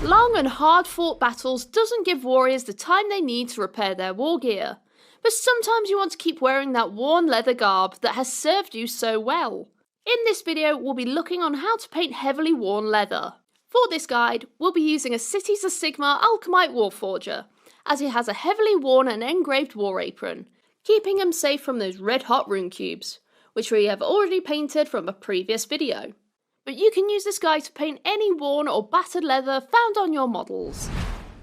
long and hard-fought battles doesn't give warriors the time they need to repair their war gear, but sometimes you want to keep wearing that worn leather garb that has served you so well. In this video, we'll be looking on how to paint heavily worn leather. For this guide, we'll be using a Cities of Sigmar Alchemite Warforger, as it has a heavily worn and engraved war apron, keeping him safe from those red-hot rune cubes, which we have already painted from a previous video. But you can use this guide to paint any worn or battered leather found on your models.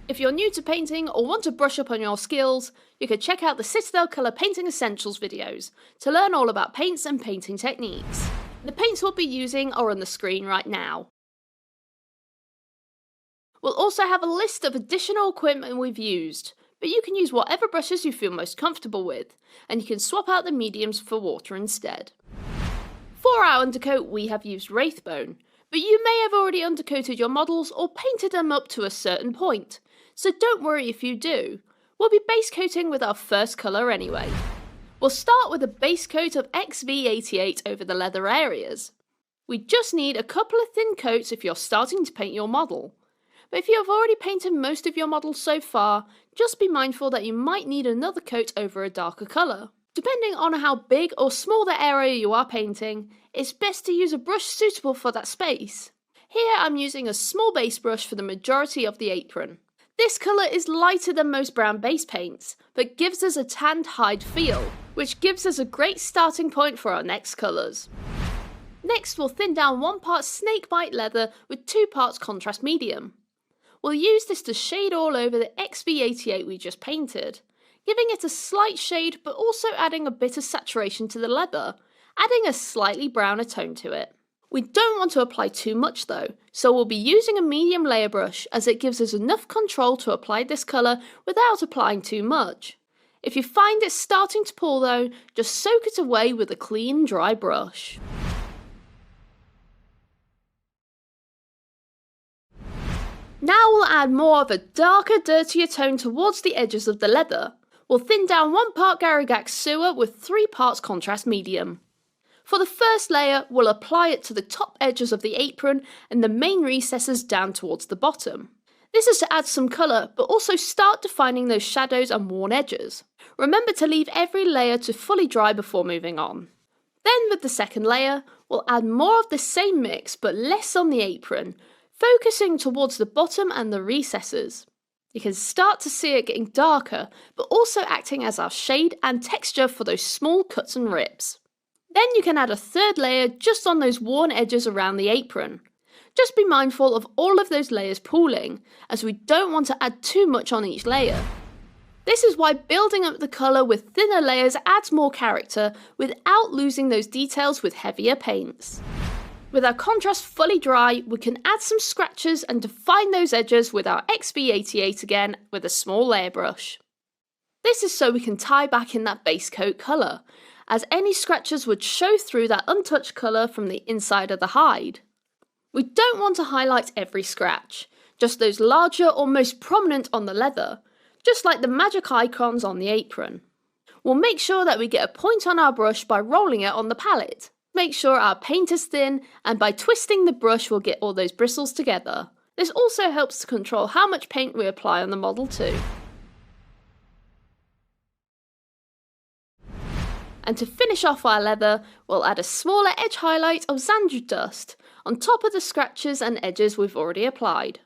If you're new to painting or want to brush up on your skills, you can check out the Citadel Colour Painting Essentials videos to learn all about paints and painting techniques. The paints we'll be using are on the screen right now. We'll also have a list of additional equipment we've used, but you can use whatever brushes you feel most comfortable with, and you can swap out the mediums for water instead. For our undercoat, we have used Wraithbone, but you may have already undercoated your models or painted them up to a certain point, so don't worry if you do. We'll be base coating with our first colour anyway. We'll start with a base coat of XV88 over the leather areas. We just need a couple of thin coats if you're starting to paint your model. But if you have already painted most of your models so far, just be mindful that you might need another coat over a darker colour. Depending on how big or small the area you are painting, it's best to use a brush suitable for that space. Here I'm using a small base brush for the majority of the apron. This colour is lighter than most brown base paints, but gives us a tanned hide feel, which gives us a great starting point for our next colours. Next we'll thin down 1 part snakebite leather with 2 parts contrast medium. We'll use this to shade all over the XV88 we just painted, giving it a slight shade but also adding a bit of saturation to the leather, adding a slightly browner tone to it. We don't want to apply too much though, so we'll be using a medium layer brush as it gives us enough control to apply this colour without applying too much. If you find it starting to pull though, just soak it away with a clean, dry brush. Now we'll add more of a darker, dirtier tone towards the edges of the leather. We'll thin down 1 part Garrigax sewer with 3 parts contrast medium. For the first layer, we'll apply it to the top edges of the apron and the main recesses down towards the bottom. This is to add some colour, but also start defining those shadows and worn edges. Remember to leave every layer to fully dry before moving on. Then with the second layer, we'll add more of the same mix but less on the apron, focusing towards the bottom and the recesses. You can start to see it getting darker, but also acting as our shade and texture for those small cuts and rips. Then you can add a third layer just on those worn edges around the apron. Just be mindful of all of those layers pooling, as we don't want to add too much on each layer. This is why building up the colour with thinner layers adds more character without losing those details with heavier paints. With our contrast fully dry, we can add some scratches and define those edges with our XV88 again with a small layer brush. This is so we can tie back in that base coat colour, as any scratches would show through that untouched colour from the inside of the hide. We don't want to highlight every scratch, just those larger or most prominent on the leather, just like the magic icons on the apron. We'll make sure that we get a point on our brush by rolling it on the palette. Make sure our paint is thin, and by twisting the brush we'll get all those bristles together. This also helps to control how much paint we apply on the model too. And to finish off our leather, we'll add a smaller edge highlight of Xandru dust on top of the scratches and edges we've already applied.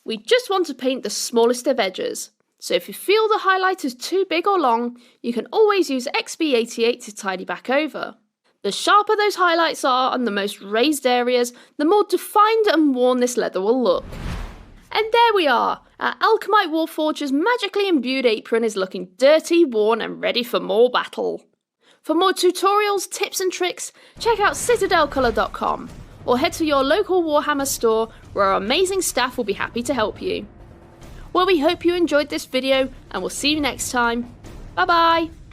We just want to paint the smallest of edges, so if you feel the highlight is too big or long, you can always use XV88 to tidy back over. The sharper those highlights are on the most raised areas, the more defined and worn this leather will look. And there we are! Our Alchemite Warforger's magically imbued apron is looking dirty, worn and ready for more battle. For more tutorials, tips and tricks, check out citadelcolour.com or head to your local Warhammer store where our amazing staff will be happy to help you. Well, we hope you enjoyed this video and we'll see you next time. Bye bye!